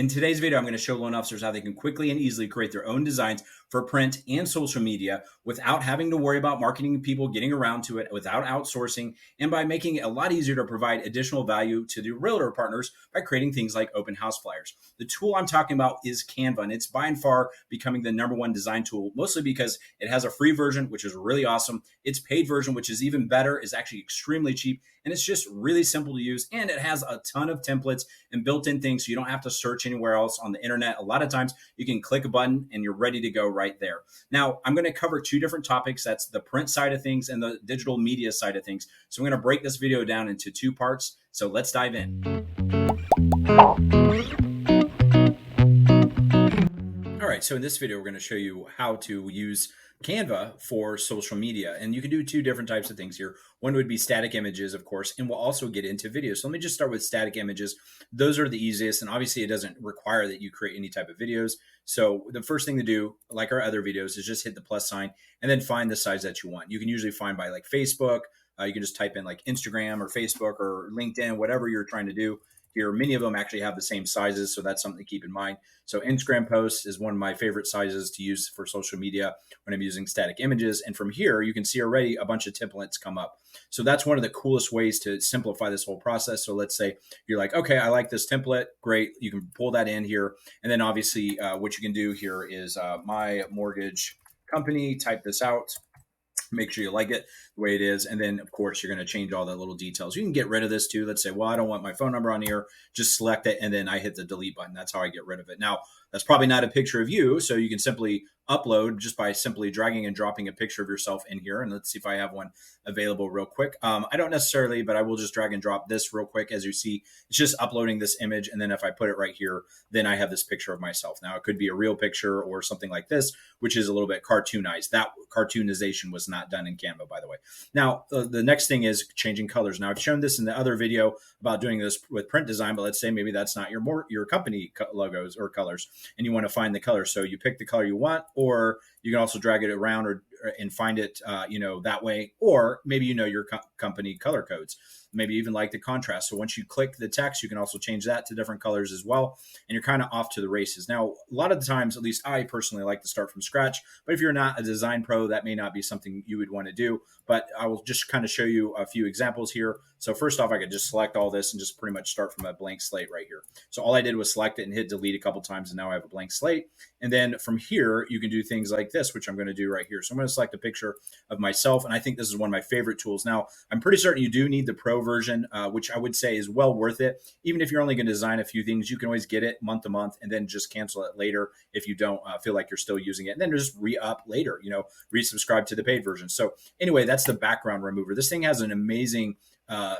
In today's video, I'm going to show loan officers how they can quickly and easily create their own designs for print and social media without having to worry about marketing people getting around to it, without outsourcing, and by making it a lot easier to provide additional value to the realtor partners by creating things like open house flyers. The tool I'm talking about is Canva, and it's by and far becoming the #1 design tool, mostly because it has a free version, which is really awesome. Its paid version, which is even better, is actually extremely cheap, and it's just really simple to use, and it has a ton of templates and built-in things, so you don't have to search anywhere else on the internet. A lot of times you can click a button and you're ready to go right there. Now, I'm going to cover two different topics. That's the print side of things and the digital media side of things. So I'm going to break this video down into two parts. So let's dive in. All right, so in this video, we're going to show you how to use Canva for social media. And you can do two different types of things here. One would be static images, of course, and we'll also get into videos. So let me just start with static images. Those are the easiest, and obviously it doesn't require that you create any type of videos. So the first thing to do, like our other videos, is just hit the plus sign and then find the size that you want. You can usually find by like Facebook. You can just type in like Instagram or Facebook or LinkedIn, whatever you're trying to do. Here, many of them actually have the same sizes, so that's something to keep in mind. So Instagram posts is one of my favorite sizes to use for social media when I'm using static images. And from here, you can see already a bunch of templates come up. So that's one of the coolest ways to simplify this whole process. So let's say you're like, okay, I like this template. Great. You can pull that in here. And then obviously what you can do here is my mortgage company, type this out. Make sure you like it the way it is. And then, of course, you're going to change all the little details. You can get rid of this too. Let's say, well, I don't want my phone number on here. Just select it. And then I hit the delete button. That's how I get rid of it. Now, that's probably not a picture of you. So you can simply upload just by simply dragging and dropping a picture of yourself in here. And let's see if I have one available real quick. I don't necessarily, but I will just drag and drop this real quick. As you see, it's just uploading this image. And then if I put it right here, then I have this picture of myself. Now, it could be a real picture or something like this, which is a little bit cartoonized. That cartoonization was not done in Canva, by the way. Now, the next thing is changing colors. Now, I've shown this in the other video about doing this with print design, but let's say maybe that's not your company logos or colors, and you want to find the color. So you pick the color you want, or you can also drag it around and find it, that way. Or maybe your company color codes. Maybe even like the contrast. So once you click the text, you can also change that to different colors as well. And you're kind of off to the races. Now, a lot of the times, at least I personally like to start from scratch. But if you're not a design pro, that may not be something you would want to do. But I will just kind of show you a few examples here. So first off, I could just select all this and just pretty much start from a blank slate right here. So all I did was select it and hit delete a couple times, and now I have a blank slate. And then from here, you can do things like this, which I'm going to do right here. So I'm going to select a picture of myself, and I think this is one of my favorite tools. Now, I'm pretty certain you do need the pro version, which I would say is well worth it. Even if you're only going to design a few things, you can always get it month to month and then just cancel it later if you don't feel like you're still using it, and then just re-up later, resubscribe to the paid version. So anyway, that's the background remover. This thing has an amazing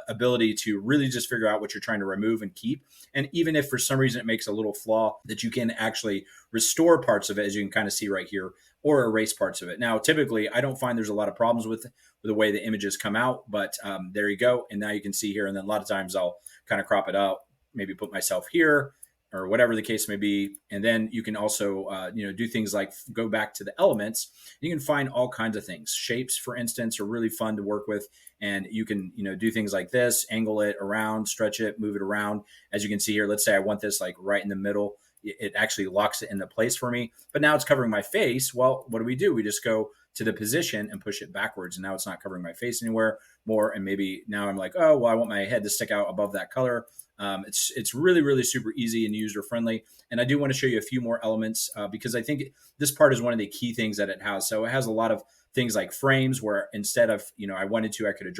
ability to really just figure out what you're trying to remove and keep. And even if for some reason it makes a little flaw, that you can actually restore parts of it, as you can kind of see right here, or erase parts of it. Now, typically, I don't find there's a lot of problems with the way the images come out, but there you go. And now you can see here. And then a lot of times I'll kind of crop it out, maybe put myself here, or whatever the case may be. And then you can also, do things like go back to the elements. You can find all kinds of things. Shapes, for instance, are really fun to work with. And you can, do things like this, angle it around, stretch it, move it around. As you can see here, let's say I want this like right in the middle. It actually locks it into place for me. But now it's covering my face. Well, what do? We just go to the position and push it backwards. And now it's not covering my face anywhere more. And maybe now I'm like, oh, well, I want my head to stick out above that color. It's really, really super easy and user friendly. And I do want to show you a few more elements because I think this part is one of the key things that it has. So it has a lot of things like frames where instead of, I wanted to, I could have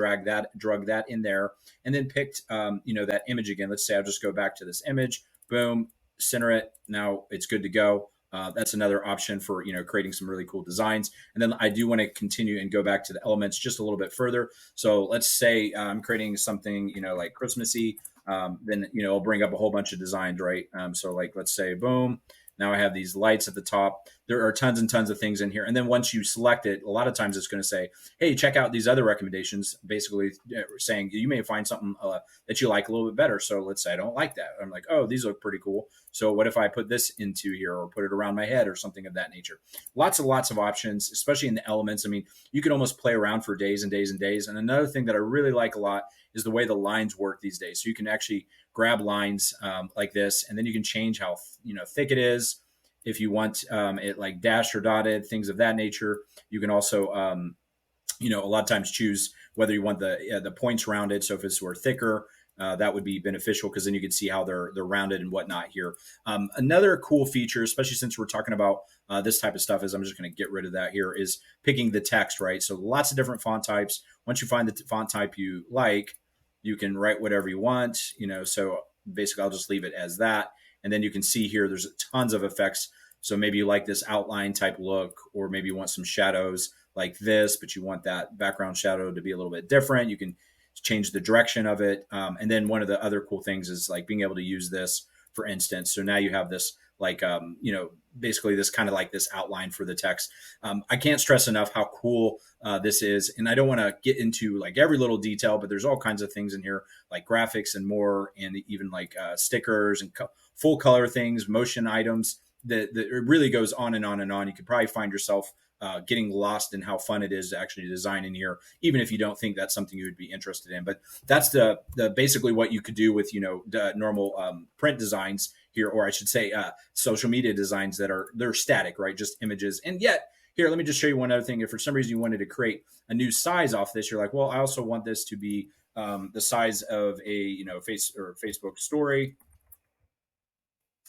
drug that in there and then picked, that image again. Let's say I'll just go back to this image, boom, center it. Now it's good to go. That's another option for, creating some really cool designs. And then I do want to continue and go back to the elements just a little bit further. So let's say I'm creating something, like Christmassy. Then, it'll bring up a whole bunch of designs, right? So like, let's say, boom. Now I have these lights at the top. There are tons and tons of things in here. And then once you select it, a lot of times it's going to say, hey, check out these other recommendations, basically saying you may find something that you like a little bit better. So let's say I don't like that. I'm like, oh, these look pretty cool. So what if I put this into here or put it around my head or something of that nature? Lots of options, especially in the elements. I mean, you can almost play around for days and days and days. And another thing that I really like a lot is the way the lines work these days. So you can actually grab lines like this, and then you can change how thick it is. If you want it like dashed or dotted, things of that nature. You can also a lot of times choose whether you want the points rounded. So if it's were thicker, that would be beneficial because then you can see how they're rounded and whatnot here. Another cool feature, especially since we're talking about this type of stuff, is I'm just going to get rid of that here, is picking the text, right? So lots of different font types. Once you find the font type you like, you can write whatever you want, so basically I'll just leave it as that. And then you can see here, there's tons of effects. So maybe you like this outline type look, or maybe you want some shadows like this, but you want that background shadow to be a little bit different. You can change the direction of it. And then one of the other cool things is like being able to use this, for instance. So now you have this like, basically this kind of like this outline for the text. I can't stress enough how cool this is. And I don't want to get into like every little detail, but there's all kinds of things in here like graphics and more, and even like stickers and full color things, motion items. That it really goes on and on and on. You could probably find yourself getting lost in how fun it is to actually design in here, even if you don't think that's something you would be interested in. But that's the basically what you could do with the normal print designs here, or I should say social media designs they're static, right? Just images. And yet here, let me just show you one other thing. If for some reason you wanted to create a new size off this, you're like, well, I also want this to be the size of a Facebook story.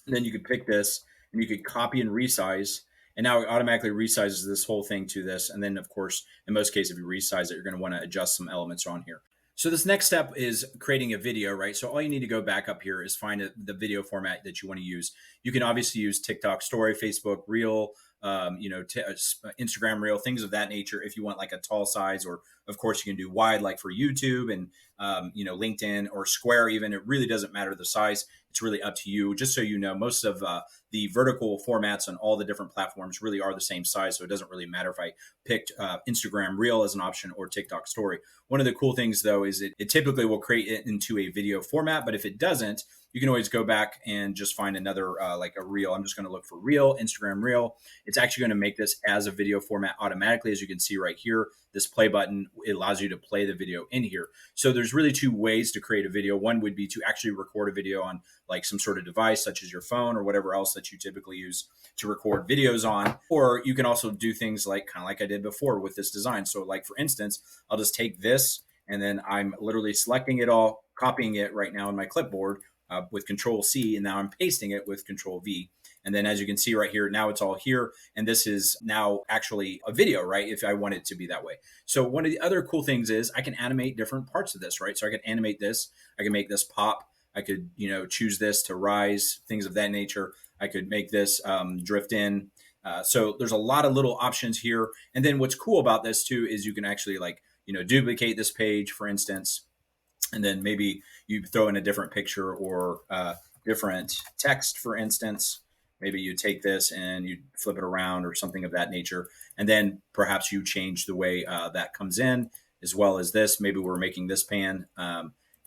And then you could pick this and you could copy and resize. And now it automatically resizes this whole thing to this. And then, of course, in most cases, if you resize it, you're going to want to adjust some elements on here. So this next step is creating a video, right? So all you need to go back up here is find the video format that you want to use. You can obviously use TikTok Story, Facebook Reel, Instagram Reel, things of that nature. If you want like a tall size, or of course you can do wide, like for YouTube and LinkedIn or Square. Even it really doesn't matter the size. It's really up to you. Just so you know, most of the vertical formats on all the different platforms really are the same size. So it doesn't really matter if I picked Instagram Reel as an option or TikTok Story. One of the cool things, though, is it typically will create it into a video format. But if it doesn't, you can always go back and just find another like a reel. I'm just going to look for Reel, Instagram Reel. It's actually going to make this as a video format automatically. As you can see right here, this play button, it allows you to play the video in here. So there's really two ways to create a video. One would be to actually record a video on like some sort of device, such as your phone or whatever else that you typically use to record videos on. Or you can also do things like kind of like I did before with this design. So like, for instance, I'll just take this and then I'm literally selecting it all, copying it right now in my clipboard with Control C, and now I'm pasting it with Control V. And then as you can see right here, now it's all here. And this is now actually a video, right? If I want it to be that way. So one of the other cool things is I can animate different parts of this, right? So I can animate this. I can make this pop. I could, choose this to rise, things of that nature. I could make this drift in. So there's a lot of little options here. And then what's cool about this too is you can actually like, duplicate this page, for instance, and then maybe you throw in a different picture or different text, for instance. Maybe you take this and you flip it around or something of that nature. And then perhaps you change the way that comes in, as well as this. Maybe we're making this pan.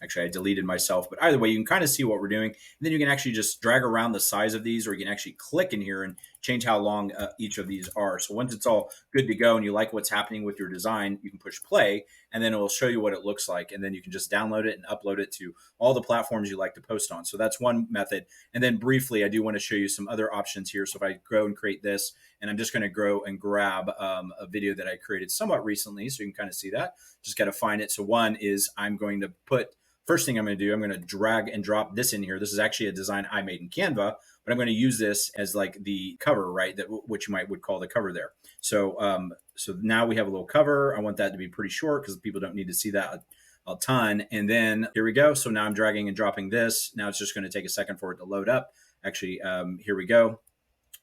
Actually, I deleted myself. But either way, you can kind of see what we're doing. And then you can actually just drag around the size of these, or you can actually click in here and change how long each of these are. So once it's all good to go and you like what's happening with your design, you can push play, and then it will show you what it looks like. And then you can just download it and upload it to all the platforms you like to post on. So that's one method. And then briefly, I do want to show you some other options here. So if I go and create this, and I'm just going to go and grab a video that I created somewhat recently, so you can kind of see that. Just got to find it. So one is I'm going to put, first thing I'm going to do, I'm going to drag and drop this in here. This is actually a design I made in Canva, but I'm going to use this as like the cover, right? That which you would call the cover there. So so now we have a little cover. I want that to be pretty short because people don't need to see that a ton. And then here we go. So now I'm dragging and dropping this. Now it's just going to take a second for it to load up. Actually, here we go.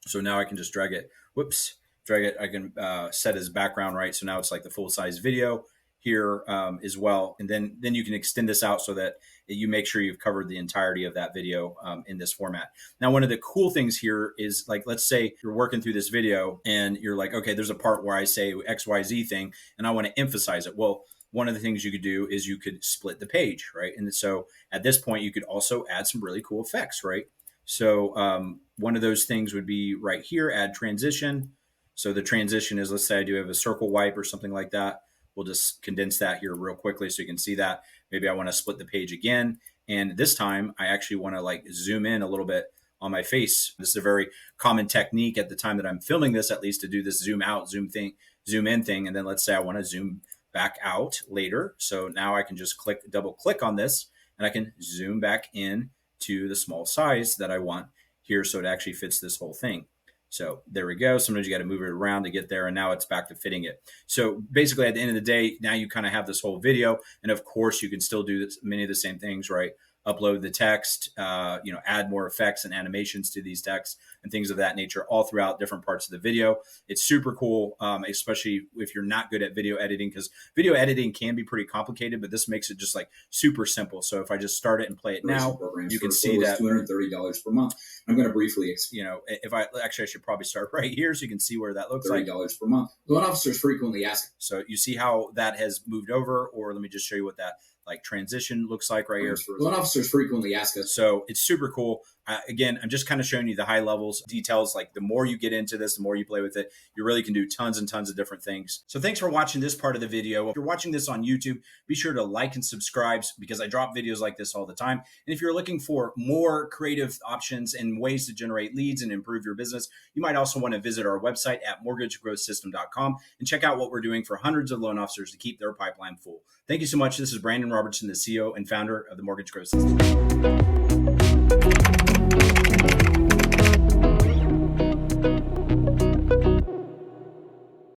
So now I can just drag it. Whoops, drag it. I can set as background, right? So now it's like the full size video here as well. And then you can extend this out so that you make sure you've covered the entirety of that video in this format. Now, one of the cool things here is, like, let's say you're working through this video and you're like, okay, there's a part where I say XYZ thing and I want to emphasize it. Well, one of the things you could do is you could split the page, right? And so at this point, you could also add some really cool effects, right? So one of those things would be right here, add transition. So the transition is, let's say I do have a circle wipe or something like that. We'll just condense that here real quickly so you can see that. Maybe I want to split the page again. And this time I actually want to like zoom in a little bit on my face. This is a very common technique at the time that I'm filming this, at least, to do this zoom out, zoom in thing. And then let's say I want to zoom back out later. So now I can just double click on this, and I can zoom back in to the small size that I want here, so it actually fits this whole thing. So there we go. Sometimes you got to move it around to get there, and now it's back to fitting it. So basically, at the end of the day, now you kind of have this whole video, and of course, you can still do many of the same things, right? Upload the text, add more effects and animations to these texts and things of that nature all throughout different parts of the video. It's super cool, especially if you're not good at video editing, because video editing can be pretty complicated, but this makes it just like super simple. So if I just start it and play it now, you can see that $230 per month. I'm going to briefly explain. If I should probably start right here so you can see where that looks like. $30 per month. Loan officers frequently ask. So you see how that has moved over, or let me just show you what that like transition looks like right here. Loan officers frequently ask us. So it's super cool. Again, I'm just kind of showing you the high levels details. Like the more you get into this, the more you play with it, you really can do tons and tons of different things. So thanks for watching this part of the video. If you're watching this on YouTube, be sure to like and subscribe, because I drop videos like this all the time. And if you're looking for more creative options and ways to generate leads and improve your business, you might also want to visit our website at mortgagegrowthsystem.com and check out what we're doing for hundreds of loan officers to keep their pipeline full. Thank you so much. This is Brandon Robertson, the CEO and founder of the Mortgage Growth System.